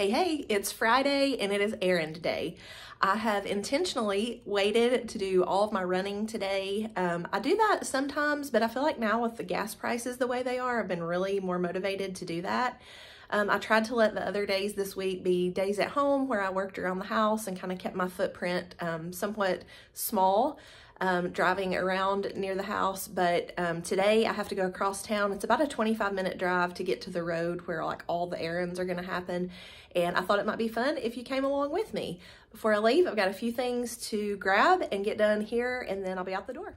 Hey, it's Friday and it is errand day. I have intentionally waited to do all of my running today. I do that sometimes, but I feel like now with the gas prices the way they are, I've been really more motivated to do that. I tried to let the other days this week be days at home where I worked around the house and kind of kept my footprint somewhat small, driving around near the house. But today I have to go across town. It's about a 25-minute drive to get to the road where like all the errands are gonna happen. And I thought it might be fun if you came along with me. Before I leave, I've got a few things to grab and get done here, and then I'll be out the door.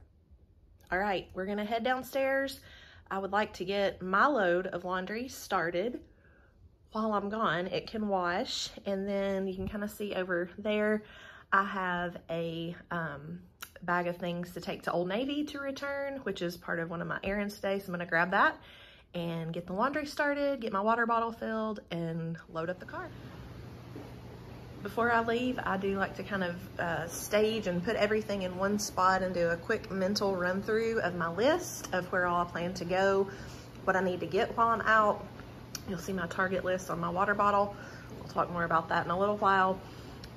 All right, we're gonna head downstairs. I would like to get my load of laundry started. While I'm gone, it can wash, and then you can kind of see over there, I have a bag of things to take to Old Navy to return, which is part of one of my errands today. So I'm gonna grab that and get the laundry started, get my water bottle filled, and load up the car. Before I leave, I do like to kind of stage and put everything in one spot and do a quick mental run through of my list of where all I plan to go, what I need to get while I'm out. You'll see my Target list on my water bottle. We'll talk more about that in a little while.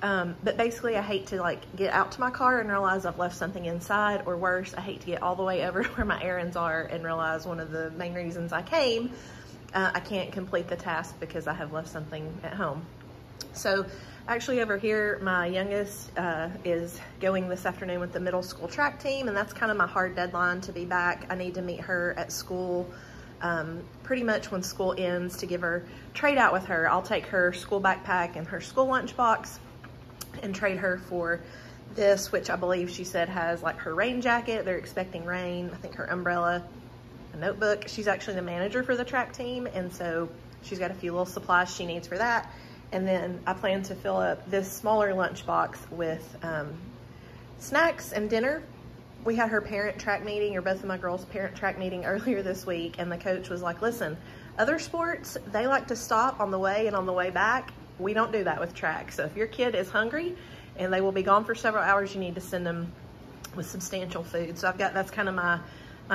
But basically I hate to like get out to my car and realize I've left something inside, or worse, I hate to get all the way over where my errands are and realize one of the main reasons I came, I can't complete the task because I have left something at home. So actually over here, my youngest is going this afternoon with the middle school track team, and that's kind of my hard deadline to be back. I need to meet her at school pretty much when school ends to give her, trade out with her. I'll take her school backpack and her school lunchbox and trade her for this, which I believe she said has like her rain jacket. They're expecting rain. I think her umbrella, a notebook. She's actually the manager for the track team, and so she's got a few little supplies she needs for that. And then I plan to fill up this smaller lunchbox with snacks and dinner. We had her parent track meeting, or both of my girls' parent track meeting earlier this week, and the coach was like, listen, other sports, they like to stop on the way and on the way back. We don't do that with track. So if your kid is hungry and they will be gone for several hours, you need to send them with substantial food. So that's kind of my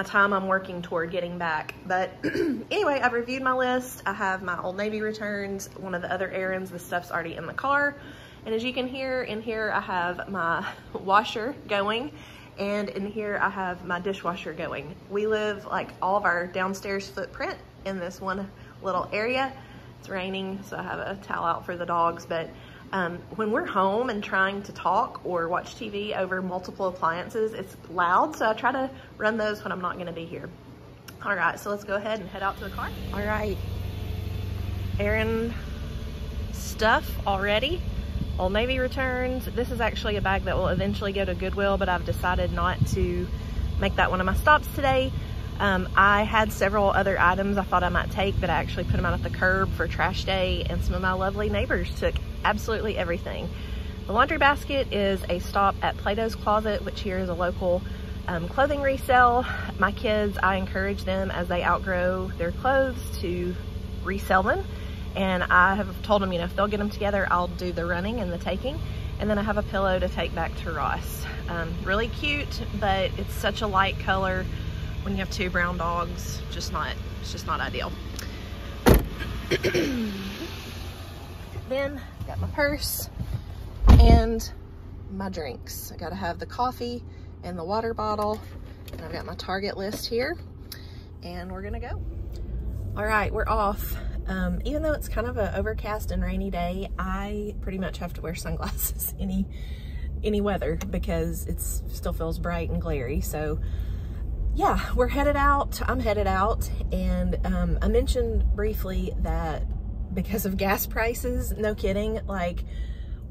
time I'm working toward getting back. But anyway, I've reviewed my list. I have my Old Navy returns, one of the other errands, the stuff's already in the car. And as you can hear, in here I have my washer going, and in here I have my dishwasher going. We live like all of our downstairs footprint in this one little area. It's raining, so I have a towel out for the dogs, but when we're home and trying to talk or watch TV over multiple appliances, it's loud, so I try to run those when I'm not gonna be here. All right, so let's go ahead and head out to the car. All right, errand stuff already. Old Navy returns. This is actually a bag that will eventually go to Goodwill, but I've decided not to make that one of my stops today. I had several other items I thought I might take, but I actually put them out at the curb for trash day, and some of my lovely neighbors took absolutely everything. The laundry basket is a stop at Plato's Closet, which here is a local clothing resale. My kids, I encourage them as they outgrow their clothes to resell them. And I have told them, you know, if they'll get them together, I'll do the running and the taking. And then I have a pillow to take back to Ross. Really cute, but it's such a light color. When you have two brown dogs, it's just not ideal. Then got my purse and my drinks. I gotta have the coffee and the water bottle, and I've got my Target list here, and we're gonna go. All right, we're off. Even though it's kind of an overcast and rainy day, I pretty much have to wear sunglasses any weather because it still feels bright and glary. So yeah, we're headed out. I'm headed out, and I mentioned briefly that because of gas prices, no kidding, like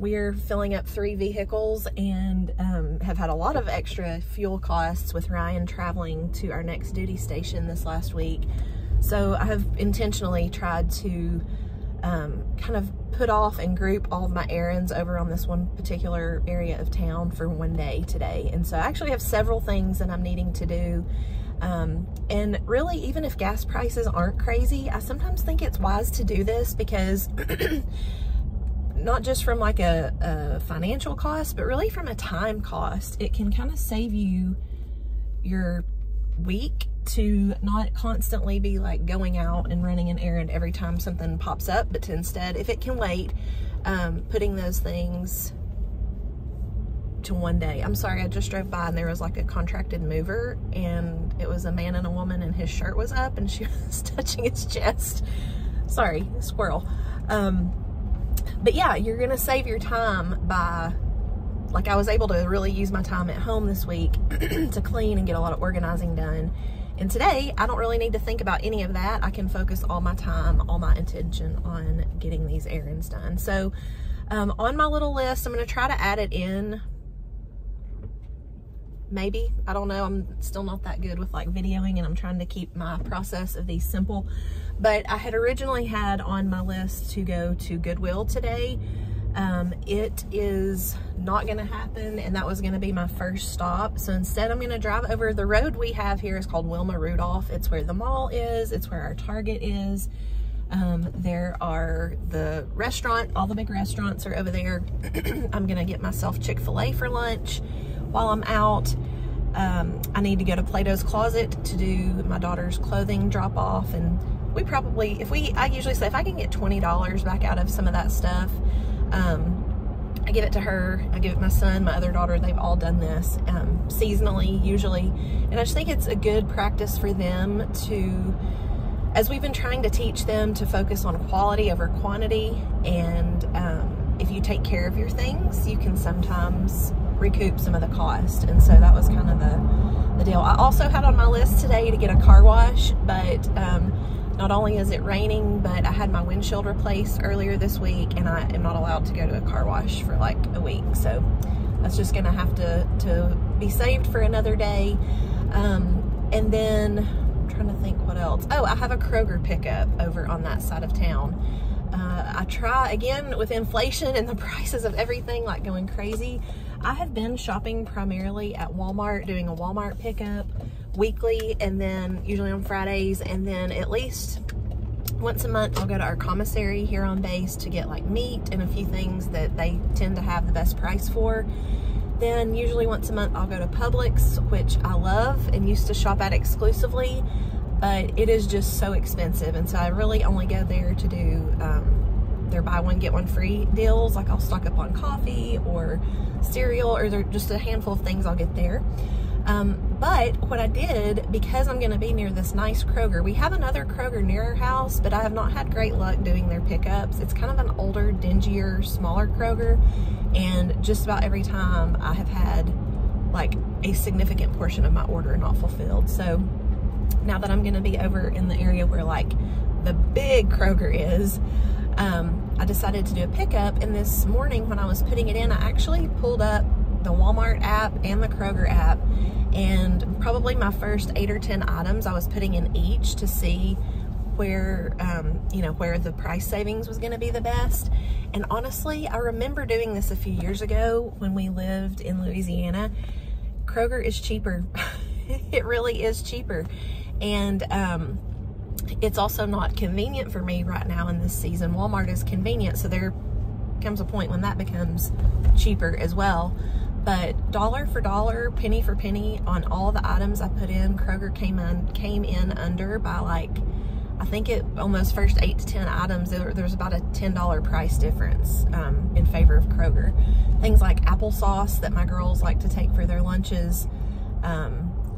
we're filling up 3 vehicles and have had a lot of extra fuel costs with Ryan traveling to our next duty station this last week. So I have intentionally tried to kind of put off and group all of my errands over on this one particular area of town for one day today. And so I actually have several things that I'm needing to do. And really, even if gas prices aren't crazy, I sometimes think it's wise to do this because not just from like a financial cost, but really from a time cost, it can kind of save you your week to not constantly be like going out and running an errand every time something pops up, but to instead, if it can wait, putting those things to one day. I'm sorry, I just drove by and there was like a contracted mover, and it was a man and a woman, and his shirt was up and she was touching his chest. Sorry, squirrel. But yeah, you're gonna save your time by, like, I was able to really use my time at home this week to clean and get a lot of organizing done. And today, I don't really need to think about any of that. I can focus all my time, all my attention on getting these errands done. So on my little list, I'm gonna try to add it in. Maybe, I don't know, I'm still not that good with like videoing, and I'm trying to keep my process of these simple. But I had originally had on my list to go to Goodwill today. It is not gonna happen, and that was gonna be my first stop. So instead I'm gonna drive over. The road we have here is called Wilma Rudolph. It's where the mall is, it's where our Target is. There are the restaurant, all the big restaurants are over there. I'm gonna get myself Chick-Fil-A for lunch while I'm out. I need to go to Plato's Closet to do my daughter's clothing drop off, and we probably, I usually say if I can get $20 back out of some of that stuff, I give it to her, I give it to my son, my other daughter. They've all done this seasonally usually, and I just think it's a good practice for them to, as we've been trying to teach them to focus on quality over quantity, and if you take care of your things, you can sometimes recoup some of the cost. And so that was kind of the deal. I also had on my list today to get a car wash, but not only is it raining, but I had my windshield replaced earlier this week, and I am not allowed to go to a car wash for like a week. So that's just gonna have to be saved for another day. And then I'm trying to think what else. Oh, I have a Kroger pickup over on that side of town. I try, again, with inflation and the prices of everything like going crazy, I have been shopping primarily at Walmart, doing a Walmart pickup weekly, and then usually on Fridays, and then at least once a month I'll go to our commissary here on base to get like meat and a few things that they tend to have the best price for. Then usually once a month I'll go to Publix, which I love and used to shop at exclusively, but it is just so expensive, and so I really only go there to do their buy one get one free deals. Like I'll stock up on coffee or cereal, or there just a handful of things I'll get there. But what I did, because I'm gonna be near this nice Kroger, we have another Kroger near our house, but I have not had great luck doing their pickups. It's kind of an older, dingier, smaller Kroger, and just about every time I have had like a significant portion of my order not fulfilled. So now that I'm gonna be over in the area where like the big Kroger is, I decided to do a pickup, and this morning when I was putting it in, I actually pulled up the Walmart app and the Kroger app, and probably my first 8 or 10 items I was putting in each to see where, you know, where the price savings was gonna be the best. And honestly, I remember doing this a few years ago when we lived in Louisiana. Kroger is cheaper. It really is cheaper. And it's also not convenient for me right now in this season. Walmart is convenient, so there comes a point when that becomes cheaper as well. But dollar for dollar, penny for penny on all the items I put in, Kroger came in under by like, I think on those first 8 to 10 items, there's about a $10 price difference in favor of Kroger. Things like applesauce that my girls like to take for their lunches,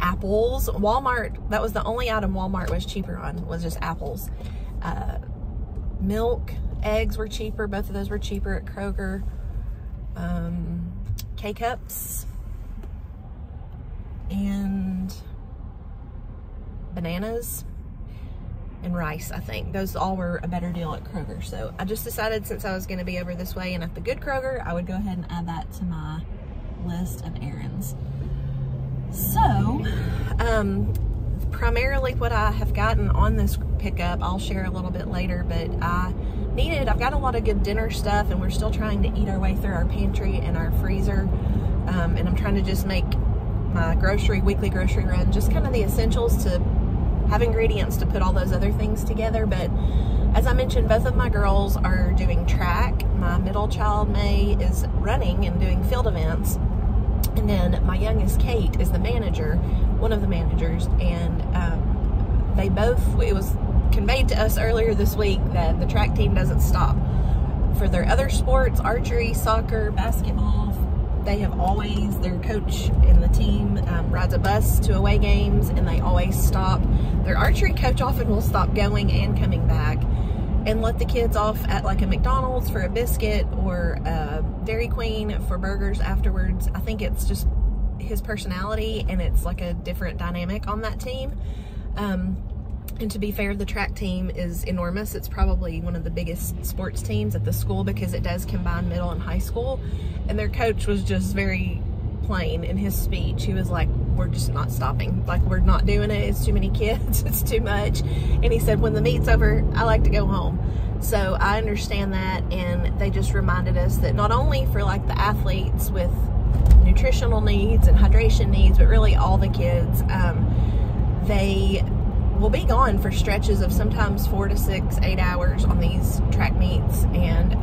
apples. Walmart, that was the only item Walmart was cheaper on, was just apples. Milk, eggs were cheaper. Both of those were cheaper at Kroger. K-Cups and bananas and rice, I think. Those all were a better deal at Kroger. So I just decided, since I was going to be over this way and at the good Kroger, I would go ahead and add that to my list of errands. So, primarily what I have gotten on this pickup, I'll share a little bit later, but I've got a lot of good dinner stuff, and we're still trying to eat our way through our pantry and our freezer, and I'm trying to just make my weekly grocery run, just kind of the essentials to have ingredients to put all those other things together. But as I mentioned, both of my girls are doing track. My middle child, May, is running and doing field events. And then my youngest, Kate, is the manager, one of the managers, and it was conveyed to us earlier this week that the track team doesn't stop. For their other sports, archery, soccer, basketball, they have always, their coach and the team rides a bus to away games, and they always stop. Their archery coach often will stop going and coming back and let the kids off at like a McDonald's for a biscuit or a Dairy Queen for burgers afterwards. I think it's just his personality, and it's like a different dynamic on that team. And to be fair, the track team is enormous. It's probably one of the biggest sports teams at the school because it does combine middle and high school. And their coach was just very plain in his speech. He was like, we're just not stopping. Like, we're not doing it. It's too many kids. It's too much. And he said, when the meet's over, I like to go home. So I understand that. And they just reminded us that not only for like the athletes with nutritional needs and hydration needs, but really all the kids, they will be gone for stretches of sometimes 4 to 6, 8 hours on these track meets. And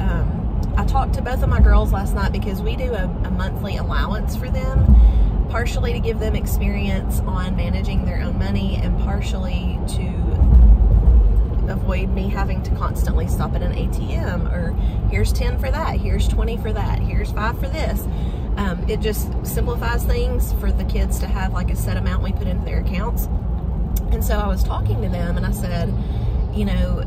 I talked to both of my girls last night because we do a monthly allowance for them, partially to give them experience on managing their own money and partially to avoid me having to constantly stop at an ATM or here's 10 for that, here's 20 for that, here's 5 for this. It just simplifies things for the kids to have like a set amount we put into their accounts. And so I was talking to them and I said, you know,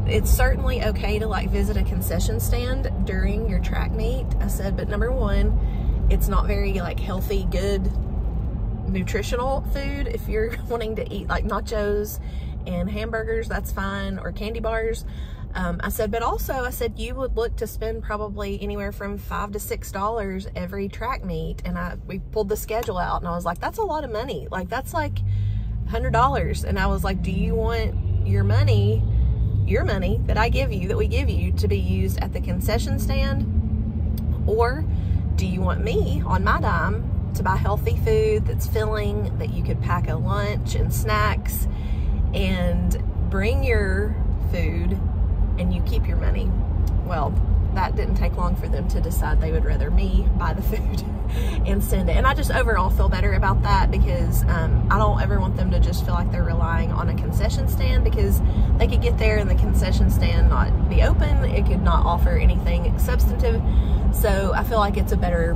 it's certainly okay to like visit a concession stand during your track meet. I said, but number one, it's not very like healthy, good, nutritional food. If you're wanting to eat like nachos and hamburgers, that's fine, or candy bars. I said, but also I said, you would look to spend probably anywhere from $5 to $6 every track meet. And we pulled the schedule out and I was like, that's a lot of money. Like that's like $100. And I was like, do you want your money that I give you, that we give you, to be used at the concession stand? Or do you want me on my dime to buy healthy food that's filling, that you could pack a lunch and snacks and bring your food and you keep your money? Well, that didn't take long for them to decide they would rather me buy the food and send it. And I just overall feel better about that because I don't ever want them to just feel like they're relying on a concession stand, because they could get there and the concession stand not be open. It could not offer anything substantive. So I feel like it's a better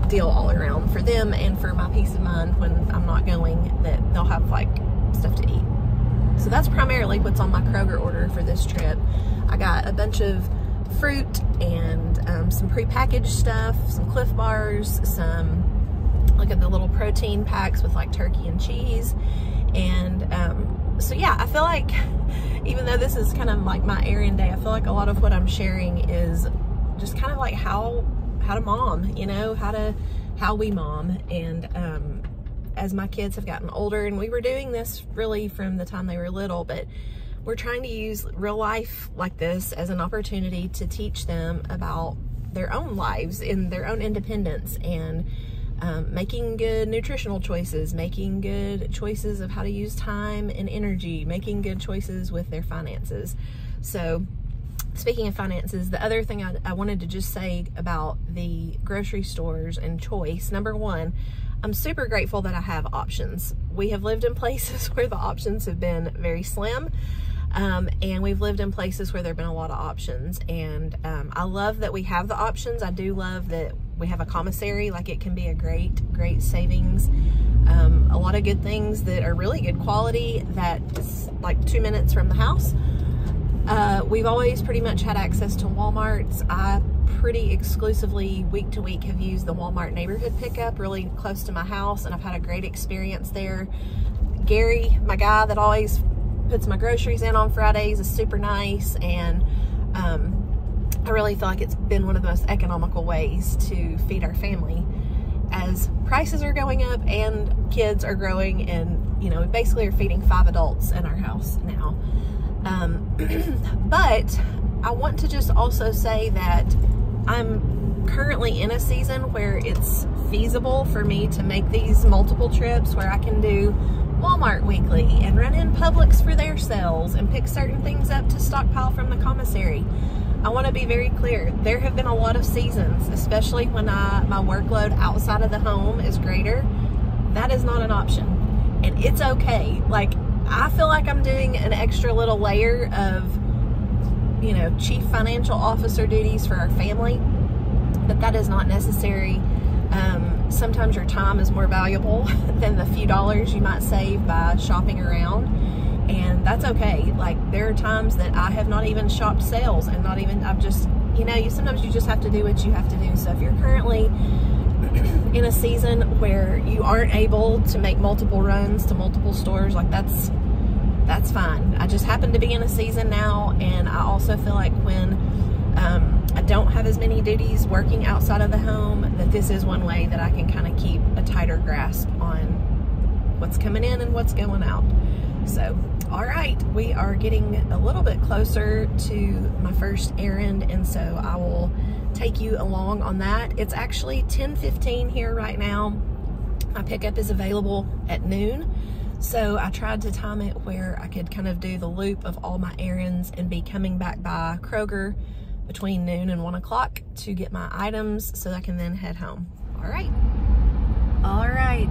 deal all around for them and for my peace of mind when I'm not going, that they'll have like stuff to eat. So that's primarily what's on my Kroger order for this trip. I got a bunch of fruit and some prepackaged stuff, some Cliff Bars, some, look at the little protein packs with like turkey and cheese. And so yeah, I feel like even though this is kind of like my errand day, I feel like a lot of what I'm sharing is just kind of like how to mom, you know, how we mom. And as my kids have gotten older, and we were doing this really from the time they were little, but we're trying to use real life like this as an opportunity to teach them about their own lives and their own independence, and making good nutritional choices, making good choices of how to use time and energy, making good choices with their finances. So speaking of finances, the other thing I wanted to just say about the grocery stores and choice, number one, I'm super grateful that I have options. We have lived in places where the options have been very slim. And we've lived in places where there have been a lot of options, and I love that we have the options. I do love that we have a commissary. Like, it can be a great savings. A lot of good things that are really good quality that is like 2 minutes from the house. We've always pretty much had access to Walmarts. I pretty exclusively week to week have used the Walmart neighborhood pickup really close to my house, and I've had a great experience there. Gary, my guy that always puts my groceries in on Fridays, is super nice, and I really feel like it's been one of the most economical ways to feed our family as prices are going up and kids are growing, and you know, we basically are feeding 5 adults in our house now. But I want to just also say that I'm currently in a season where it's feasible for me to make these multiple trips, where I can do Walmart weekly and run in Publix for their sales and pick certain things up to stockpile from the commissary. I want to be very clear. There have been a lot of seasons, especially when my workload outside of the home is greater. That is not an option, and it's okay. Like, I feel like I'm doing an extra little layer of, you know, chief financial officer duties for our family, but that is not necessary. Sometimes your time is more valuable than the few dollars you might save by shopping around, and that's okay. Like, there are times that I have not even shopped sales, and not even, I've just, you know, sometimes you just have to do what you have to do. So if you're currently in a season where you aren't able to make multiple runs to multiple stores, like, that's fine. I just happen to be in a season now, and I also feel like when I don't have as many duties working outside of the home, that this is one way that I can kind of keep a tighter grasp on what's coming in and what's going out. So, all right, we are getting a little bit closer to my first errand, and so I will take you along on that. It's actually 10:15 here right now. My pickup is available at noon. So I tried to time it where I could kind of do the loop of all my errands and be coming back by Kroger between noon and 1 o'clock to get my items so I can then head home. All right. All right.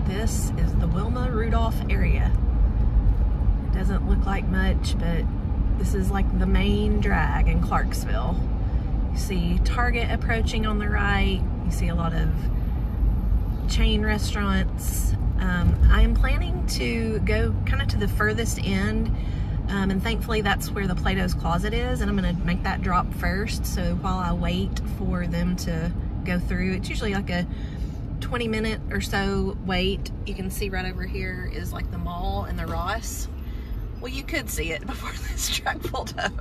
This is the Wilma Rudolph area. It doesn't look like much, but this is like the main drag in Clarksville. You see Target approaching on the right. You see a lot of chain restaurants. I am planning to go kind of to the furthest end, and thankfully that's where the Plato's Closet is, and I'm going to make that drop first. So while I wait for them to go through, it's usually like a 20-minute or so wait. You can see right over here is like the mall and the Ross. Well, you could see it before this truck pulled up.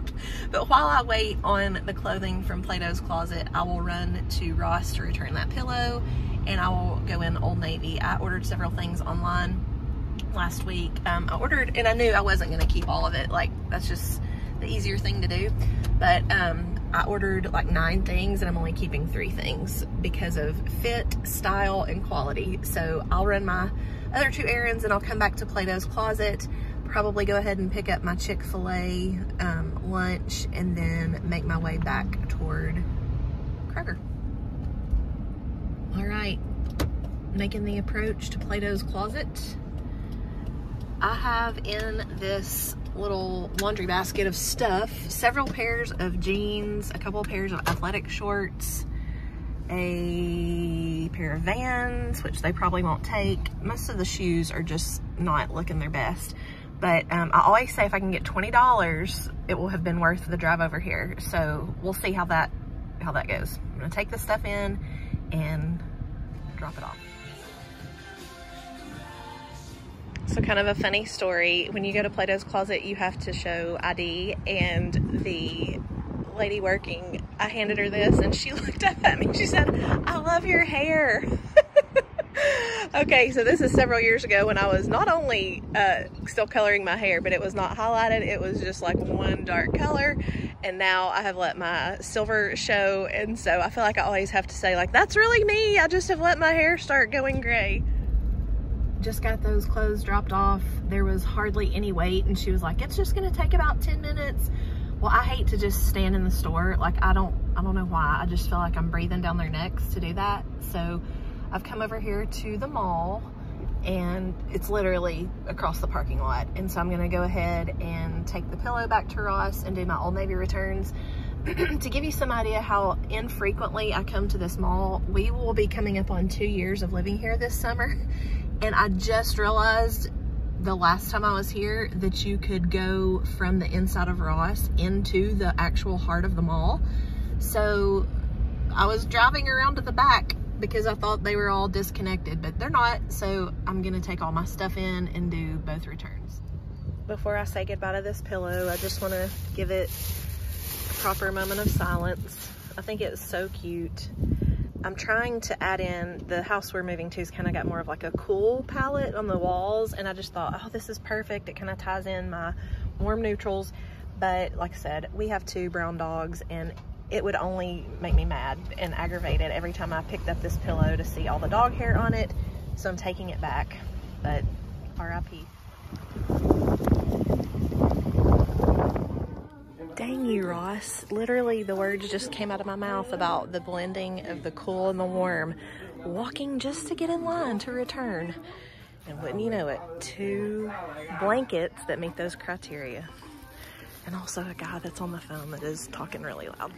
But while I wait on the clothing from Plato's Closet, I will run to Ross to return that pillow, and I will go in Old Navy. I ordered several things online last week. I ordered, and I knew I wasn't gonna keep all of it. Like, that's just the easier thing to do. But I ordered like 9 things, and I'm only keeping 3 things because of fit, style, and quality. So I'll run my other 2 errands, and I'll come back to Plato's Closet, probably go ahead and pick up my Chick-Fil-A lunch, and then make my way back toward Kroger. All right, making the approach to Plato's Closet. I have in this little laundry basket of stuff several pairs of jeans, a couple pairs of athletic shorts, a pair of Vans, which they probably won't take. Most of the shoes are just not looking their best. But I always say if I can get $20, it will have been worth the drive over here. So we'll see how that goes. I'm gonna take this stuff in and drop it off. So kind of a funny story. When you go to Plato's Closet, you have to show ID, and the lady working, I handed her this and she looked up at me. She said, "I love your hair." Okay, so this is several years ago when I was not only still coloring my hair, but it was not highlighted. It was just like one dark color. And now I have let my silver show. And so I feel like I always have to say, like, that's really me. I just have let my hair start going gray. Just got those clothes dropped off. There was hardly any wait. And she was like, it's just going to take about 10 minutes. Well, I hate to just stand in the store. Like, I don't know why. I just feel like I'm breathing down their necks to do that. So I've come over here to the mall, and it's literally across the parking lot. And so I'm gonna go ahead and take the pillow back to Ross and do my Old Navy returns. To give you some idea how infrequently I come to this mall, we will be coming up on 2 years of living here this summer. And I just realized the last time I was here that you could go from the inside of Ross into the actual heart of the mall. So I was driving around to the back because I thought they were all disconnected, but they're not. So I'm gonna take all my stuff in and do both returns. Before I say goodbye to this pillow, I just wanna give it a proper moment of silence. I think it's so cute. I'm trying to add in, the house we're moving to has kind of got more of like a cool palette on the walls, and I just thought, oh, this is perfect. It kind of ties in my warm neutrals. But like I said, we have 2 brown dogs, and it would only make me mad and aggravated every time I picked up this pillow to see all the dog hair on it. So I'm taking it back, but RIP. Dang you, Ross. Literally, the words just came out of my mouth about the blending of the cool and the warm. Walking just to get in line to return. And wouldn't you know it, 2 blankets that meet those criteria. And also a guy that's on the phone that is talking really loud.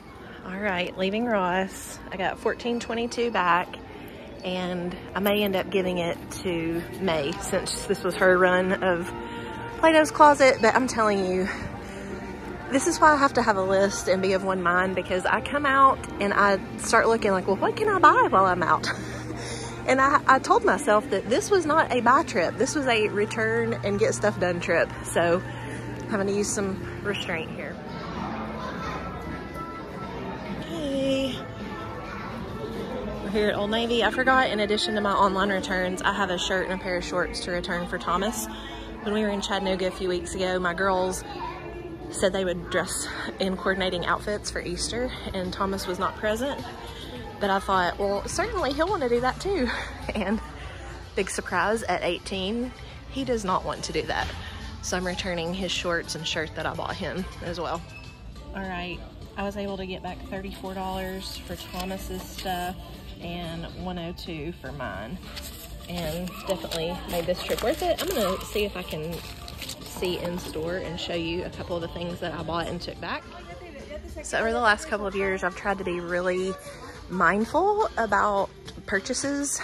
All right, leaving Ross. I got $14.22 back, and I may end up giving it to May since this was her run of Plato's Closet. But I'm telling you, this is why I have to have a list and be of one mind, because I come out and I start looking like, well, what can I buy while I'm out? And I told myself that this was not a buy trip. This was a return and get stuff done trip. So I'm having to use some restraint here. Okay. We're here at Old Navy. I forgot, in addition to my online returns, I have a shirt and a pair of shorts to return for Thomas. When we were in Chattanooga a few weeks ago, my girls said they would dress in coordinating outfits for Easter, and Thomas was not present. But I thought, well, certainly he'll want to do that too. And big surprise, at 18, he does not want to do that. So I'm returning his shorts and shirt that I bought him as well. All right, I was able to get back $34 for Thomas's stuff and $102 for mine. And definitely made this trip worth it. I'm gonna see if I can see in store and show you a couple of the things that I bought and took back. So over the last couple of years, I've tried to be really mindful about purchases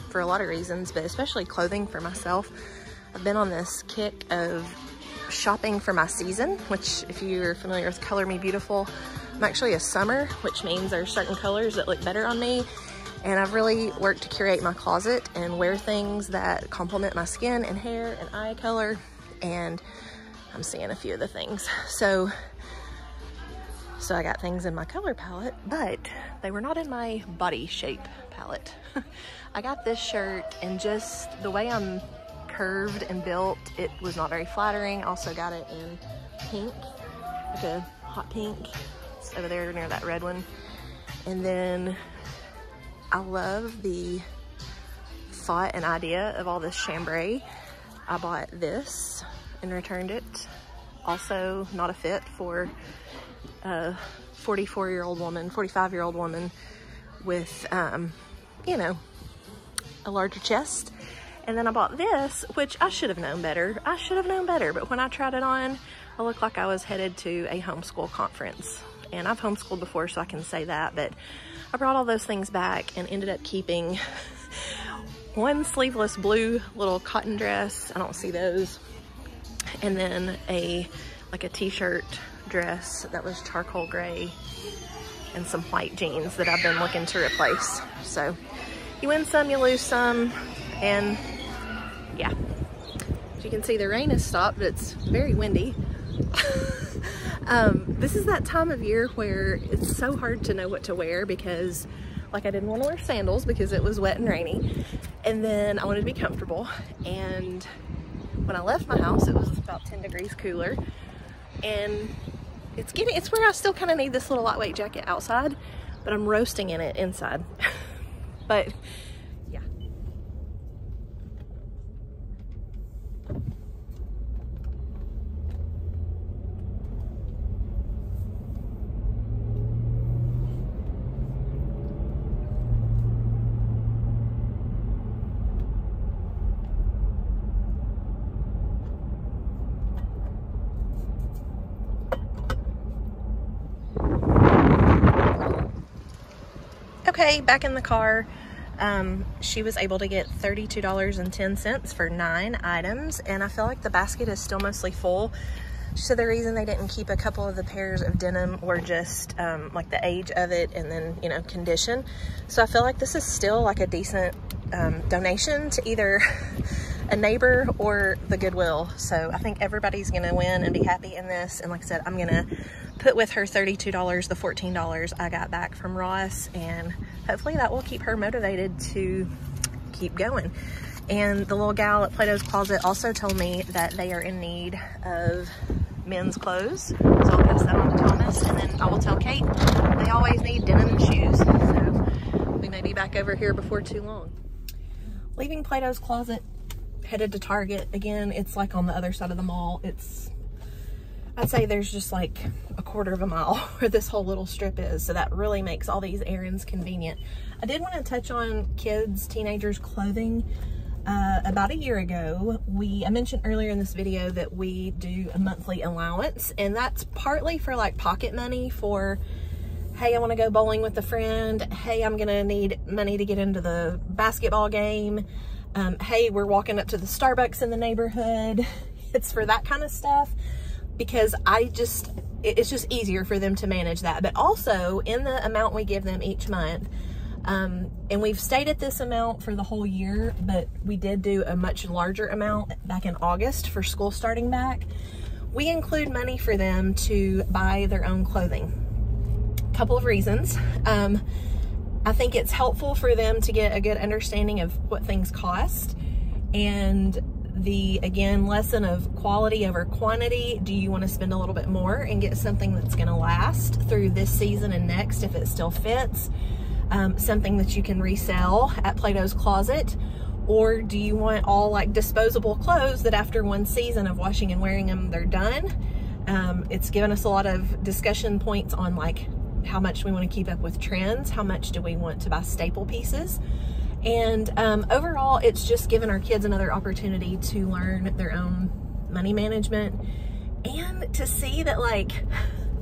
for a lot of reasons, but especially clothing for myself. I've been on this kick of shopping for my season, which, if you're familiar with Color Me Beautiful, I'm actually a summer, which means there are certain colors that look better on me. And I've really worked to curate my closet and wear things that complement my skin and hair and eye color. And I'm seeing a few of the things. So I got things in my color palette, but they were not in my body shape palette. I got this shirt, and just the way I'm curved and built, it was not very flattering. I also got it in pink, like a hot pink. It's over there near that red one. And then I love the thought and idea of all this chambray. I bought this and returned it. Also not a fit for a 44-year-old woman, 45-year-old woman with, you know, a larger chest. And then I bought this, which I should have known better. I should have known better, but when I tried it on, I looked like I was headed to a homeschool conference. And I've homeschooled before, so I can say that, but I brought all those things back and ended up keeping one sleeveless blue little cotton dress. I don't see those. And then like a t-shirt dress that was charcoal gray, and some white jeans that I've been looking to replace. So you win some, you lose some, and yeah. As you can see, the rain has stopped, but it's very windy. This is that time of year where it's so hard to know what to wear, because like I didn't want to wear sandals because it was wet and rainy, and then I wanted to be comfortable. And when I left my house, it was about 10 degrees cooler, and it's where I still kind of need this little lightweight jacket outside, but I'm roasting in it inside. But yeah. Okay, back in the car. She was able to get $32.10 for 9 items, and I feel like the basket is still mostly full. She said the reason they didn't keep a couple of the pairs of denim were just like the age of it, and then, you know, condition. So I feel like this is still like a decent donation to either a neighbor or the Goodwill. So I think everybody's gonna win and be happy in this. And like I said, I'm gonna put with her $32 the $14 I got back from Ross, and hopefully that will keep her motivated to keep going. And the little gal at Plato's Closet also told me that they are in need of men's clothes, so I'll pass that on to Thomas, and then I will tell Kate they always need denim and shoes, so we may be back over here before too long. Leaving Plato's Closet, headed to Target. Again, it's like on the other side of the mall. I'd say there's just like a quarter of a mile where this whole little strip is, so that really makes all these errands convenient. I did want to touch on kids, teenagers clothing. about a year ago, I mentioned earlier in this video that we do a monthly allowance, and that's partly for like pocket money for, hey, I want to go bowling with a friend. Hey, I'm going to need money to get into the basketball game. Hey, we're walking up to the Starbucks in the neighborhood. It's for that kind of stuff, because it's just easier for them to manage that. But also in the amount we give them each month, and we've stayed at this amount for the whole year, but we did do a much larger amount back in August for school starting back. We include money for them to buy their own clothing. Couple of reasons. I think it's helpful for them to get a good understanding of what things cost, and the, again, lesson of quality over quantity. Do you want to spend a little bit more and get something that's going to last through this season and next if it still fits? Something that you can resell at Plato's Closet? Or do you want all like disposable clothes that after one season of washing and wearing them, they're done? It's given us a lot of discussion points on like how much we want to keep up with trends, how much do we want to buy staple pieces, and overall it's just given our kids another opportunity to learn their own money management and to see that like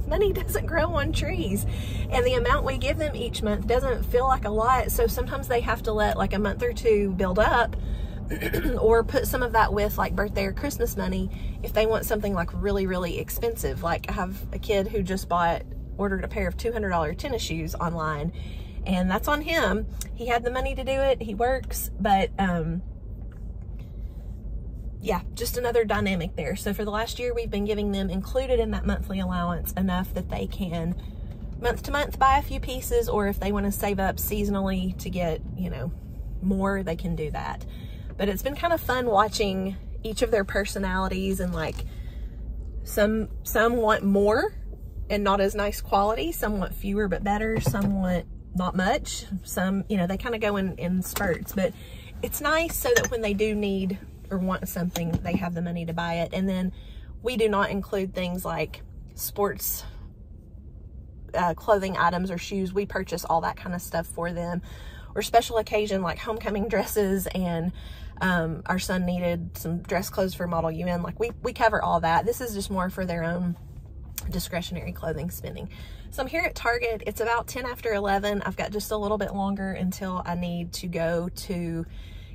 money doesn't grow on trees, and the amount we give them each month doesn't feel like a lot. So sometimes they have to let like a month or two build up or put some of that with like birthday or Christmas money if they want something like really, really expensive. Like I have a kid who just ordered a pair of $200 tennis shoes online, and that's on him. He had the money to do it. He works, but yeah, just another dynamic there. So for the last year, we've been giving them included in that monthly allowance enough that they can month to month buy a few pieces, or if they want to save up seasonally to get, you know, more, they can do that. But it's been kind of fun watching each of their personalities, and like some want more and not as nice quality, some want fewer but better, some want not much, some, you know, they kind of go in spurts. But it's nice so that when they do need or want something, they have the money to buy it. And then we do not include things like sports clothing items or shoes. We purchase all that kind of stuff for them, or special occasion like homecoming dresses, and our son needed some dress clothes for Model UN. Like we cover all that. This is just more for their own discretionary clothing spending. So I'm here at Target. It's about 10 after 11. I've got just a little bit longer until I need to go to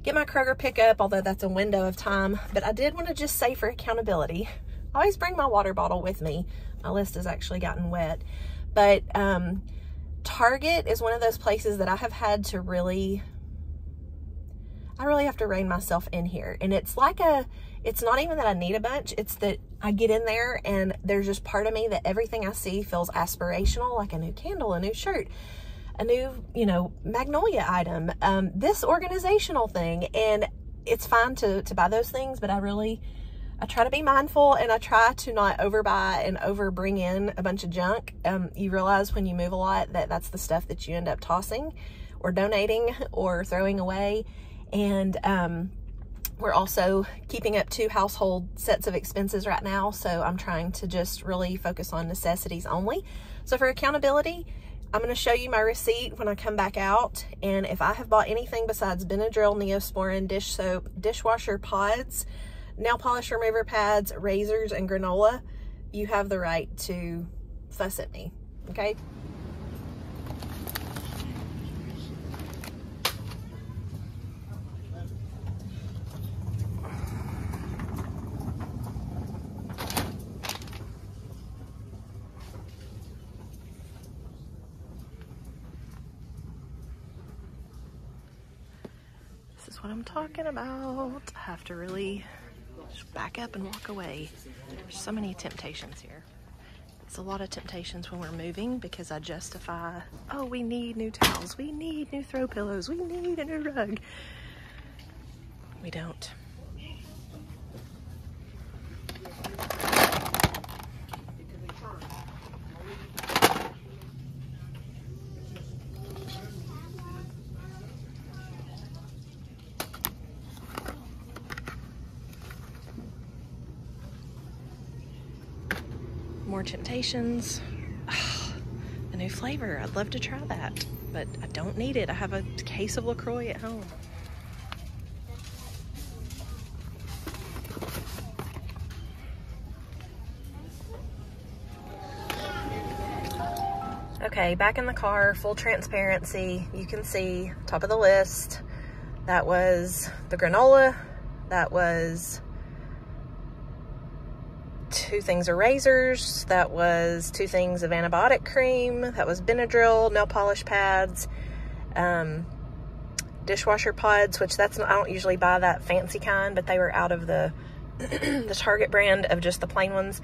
get my Kroger pickup, although that's a window of time. But I did want to just say, for accountability, I always bring my water bottle with me. My list has actually gotten wet. But Target is one of those places that I have had to really have to rein myself in here. And it's like it's not even that I need a bunch, it's that I get in there and there's just part of me that everything I see feels aspirational, like a new candle, a new shirt, a new, you know, Magnolia item, this organizational thing. And it's fine to buy those things, but I try to be mindful, and I try to not overbuy and over bring in a bunch of junk. You realize when you move a lot that that's the stuff that you end up tossing or donating or throwing away. And we're also keeping up 2 household sets of expenses right now, so I'm trying to just really focus on necessities only. So for accountability, I'm going to show you my receipt when I come back out, and if I have bought anything besides Benadryl, Neosporin, dish soap, dishwasher pods, nail polish remover pads, razors, and granola, you have the right to fuss at me, okay? This is what I'm talking about. I have to really just back up and walk away. There's so many temptations here. It's a lot of temptations when we're moving, because I justify, oh, we need new towels, we need new throw pillows, we need a new rug. We don't. More temptations. A new flavor. I'd love to try that, but I don't need it. I have a case of LaCroix at home. Okay, back in the car, full transparency. You can see top of the list. That was the granola. That was 2 things of razors. That was 2 things of antibiotic cream. That was Benadryl, nail polish pads, dishwasher pods, which I don't usually buy that fancy kind, but they were out of the the Target brand of just the plain ones.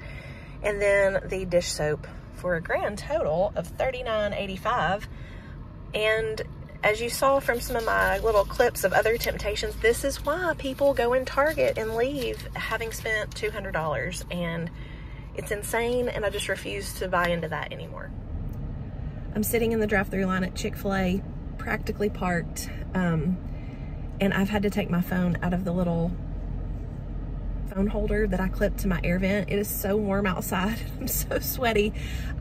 And then the dish soap for a grand total of $39.85. And as you saw from some of my little clips of other temptations, this is why people go in Target and leave having spent $200. And it's insane, and I just refuse to buy into that anymore. I'm sitting in the drive-thru line at Chick-Fil-A, practically parked, and I've had to take my phone out of the little phone holder that I clipped to my air vent. It is so warm outside. I'm so sweaty.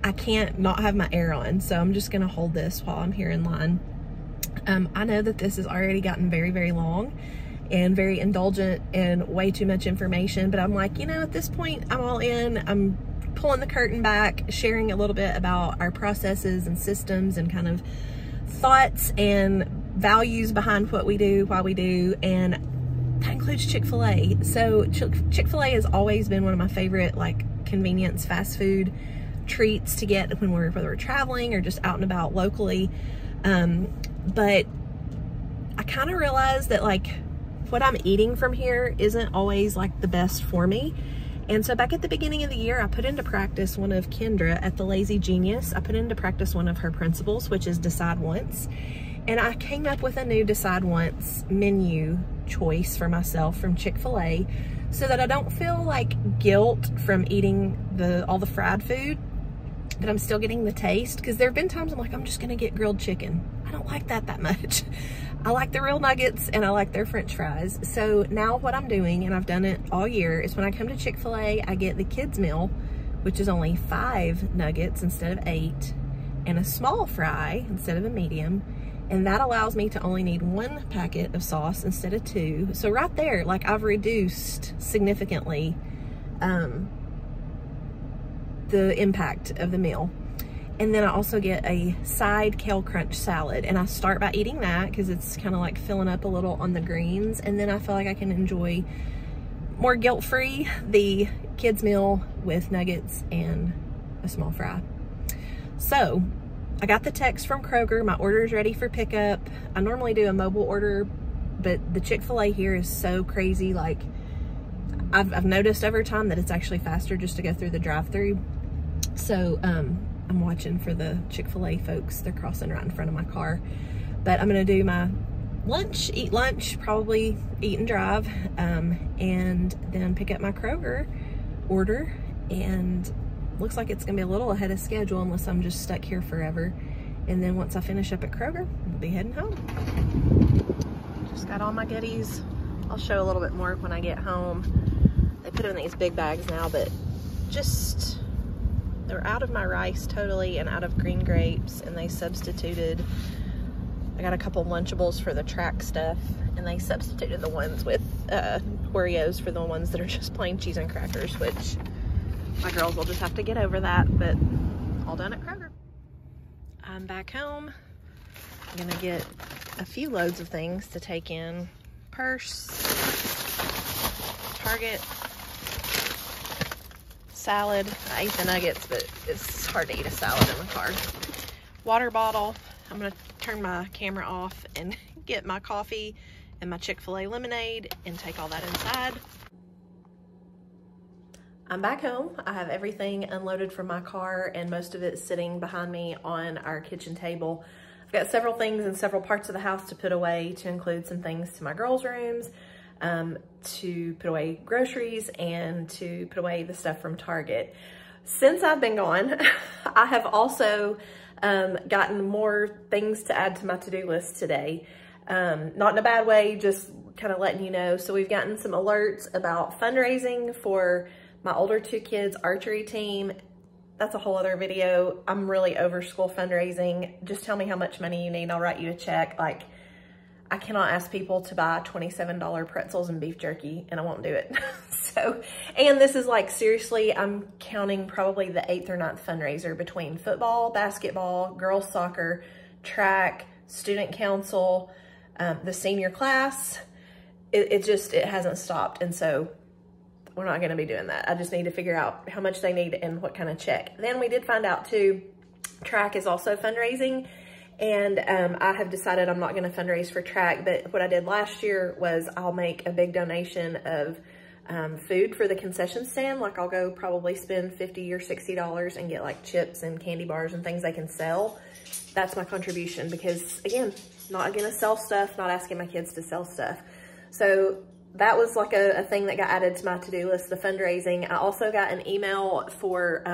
I can't not have my air on, so I'm just gonna hold this while I'm here in line. I know that this has already gotten very, very long and very indulgent and way too much information, but I'm like, you know, at this point, I'm all in. I'm pulling the curtain back, sharing a little bit about our processes and systems and kind of thoughts and values behind what we do, why we do, and that includes Chick-fil-A. So Chick-fil-A has always been one of my favorite, like, convenience fast food treats to get when whether we're traveling or just out and about locally. But I kind of realized that, like, what I'm eating from here isn't always like the best for me. And so back at the beginning of the year, I put into practice one of Kendra at the Lazy Genius. I put into practice one of her principles, which is decide once. And I came up with a new decide once menu choice for myself from Chick-fil-A so that I don't feel like guilt from eating all the fried food, but I'm still getting the taste. Because there have been times I'm like, I'm just gonna get grilled chicken. I don't like that much. I like the real nuggets and I like their French fries. So now what I'm doing, and I've done it all year, is when I come to Chick-fil-A, I get the kids meal, which is only 5 nuggets instead of 8, and a small fry instead of a medium. And that allows me to only need 1 packet of sauce instead of 2. So right there, like, I've reduced significantly the impact of the meal. And then I also get a side kale crunch salad, and I start by eating that because it's kind of like filling up a little on the greens, and then I feel like I can enjoy more guilt-free the kids meal with nuggets and a small fry. So I got the text from Kroger. My order is ready for pickup. I normally do a mobile order, but the Chick-fil-A here is so crazy. Like, I've noticed over time that it's actually faster just to go through the drive-thru. So I'm watching for the Chick-fil-A folks. They're crossing right in front of my car. But I'm gonna do my lunch, eat lunch, probably eat and drive, and then pick up my Kroger order. And looks like it's gonna be a little ahead of schedule unless I'm just stuck here forever. And then once I finish up at Kroger, we'll be heading home. Just got all my goodies. I'll show a little bit more when I get home. They put them in these big bags now, but just, they're out of my rice totally and out of green grapes, and they substituted, I got a couple Lunchables for the track stuff, and they substituted the ones with Oreos for the ones that are just plain cheese and crackers, which my girls will just have to get over that, but all done at Kroger. I'm back home. I'm gonna get a few loads of things to take in. Purse, Target, salad. I ate the nuggets, but it's hard to eat a salad in the car. Water bottle. I'm gonna turn my camera off and get my coffee and my Chick-fil-A lemonade and take all that inside. I'm back home. I have everything unloaded from my car, and most of it sitting behind me on our kitchen table. I've got several things in several parts of the house to put away, to include some things to my girls' rooms, to put away groceries, and to put away the stuff from Target. Since I've been gone, I have also gotten more things to add to my to-do list today. Not in a bad way, just kind of letting you know. So we've gotten some alerts about fundraising for my older 2 kids' archery team. That's a whole other video. I'm really over school fundraising. Just tell me how much money you need and I'll write you a check. Like, I cannot ask people to buy $27 pretzels and beef jerky, and I won't do it. So, and this is like, seriously, I'm counting probably the 8th or 9th fundraiser between football, basketball, girls soccer, track, student council, the senior class. It hasn't stopped. And so we're not gonna be doing that. I just need to figure out how much they need and what kind of check. Then we did find out too, track is also fundraising. And I have decided I'm not gonna fundraise for track, but what I did last year was I'll make a big donation of food for the concession stand. Like I'll go probably spend $50 or $60 and get like chips and candy bars and things they can sell. That's my contribution, because again, not gonna sell stuff, not asking my kids to sell stuff. So that was like a thing that got added to my to-do list, the fundraising. I also got an email for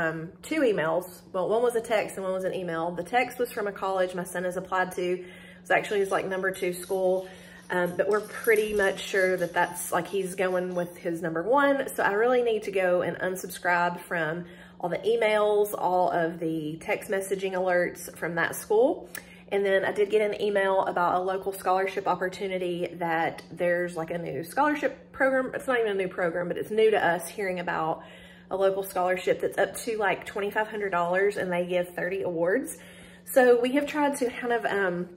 2 emails. Well, one was a text and one was an email. The text was from a college my son has applied to. It was actually his like #2 school. But we're pretty much sure that that's like he's going with his #1. So I really need to go and unsubscribe from all the emails, all of the text messaging alerts from that school. And then I did get an email about a local scholarship opportunity that there's like a new scholarship program. It's not even a new program, but it's new to us hearing about a local scholarship that's up to like $2,500, and they give 30 awards. So we have tried to kind of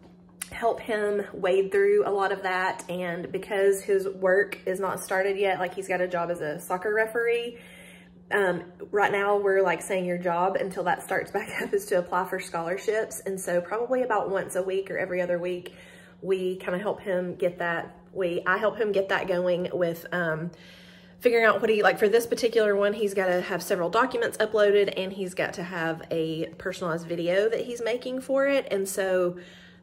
help him wade through a lot of that. And because his work is not started yet, like he's got a job as a soccer referee, right now we're like saying your job until that starts back up is to apply for scholarships. And so probably about once a week or every other week, we kind of help him get that. I help him get that going with figuring out what he, like for this particular one, he's got to have several documents uploaded, and he's got to have a personalized video that he's making for it. And so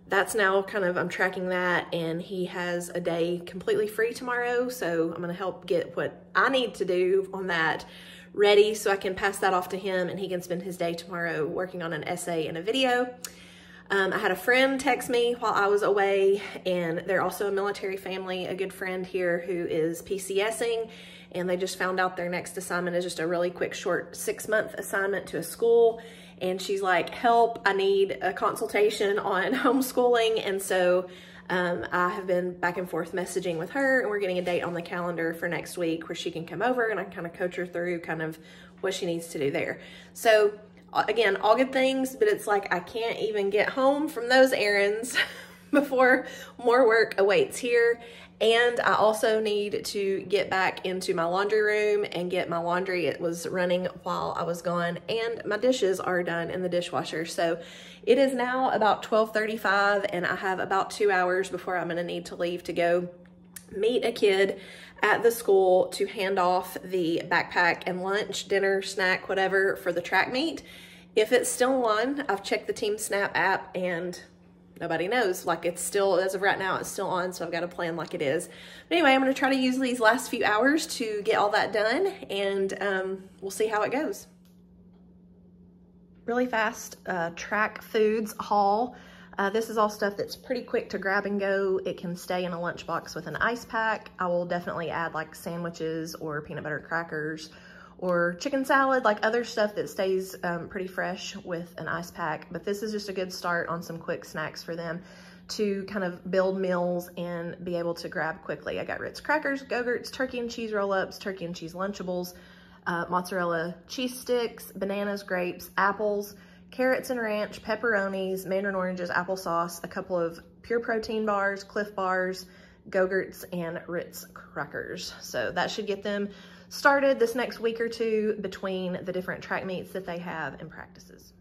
that's now kind of, I'm tracking that, and he has a day completely free tomorrow. So I'm gonna help get what I need to do on that ready so I can pass that off to him, and he can spend his day tomorrow working on an essay and a video. I had a friend text me while I was away, and they're also a military family, a good friend here who is PCSing, and they just found out their next assignment is just a really quick, short 6-month assignment to a school. And she's like, help, I need a consultation on homeschooling. And so I have been back and forth messaging with her, and we're getting a date on the calendar for next week where she can come over and I can kind of coach her through kind of what she needs to do there. So again, all good things, but it's like I can't even get home from those errands before more work awaits here. And I also need to get back into my laundry room and get my laundry. It was running while I was gone, and my dishes are done in the dishwasher. So it is now about 12:35, and I have about 2 hours before I'm gonna need to leave to go meet a kid at the school to hand off the backpack and lunch, dinner, snack, whatever for the track meet. If it's still on, I've checked the Team Snap app and nobody knows. Like it's still, as of right now, it's still on, so I've got to plan like it is. But anyway, I'm gonna try to use these last few hours to get all that done, and we'll see how it goes. Really fast track foods haul. This is all stuff that's pretty quick to grab and go. It can stay in a lunchbox with an ice pack. I will definitely add like sandwiches or peanut butter crackers or chicken salad, like other stuff that stays pretty fresh with an ice pack. But this is just a good start on some quick snacks for them to kind of build meals and be able to grab quickly. I got Ritz crackers, Go-Gurts, turkey and cheese roll-ups, turkey and cheese Lunchables, mozzarella cheese sticks, bananas, grapes, apples, carrots and ranch, pepperonis, mandarin oranges, applesauce, a couple of pure protein bars, Cliff bars, Go-Gurts, and Ritz crackers. So that should get them started this next week or two between the different track meets that they have and practices.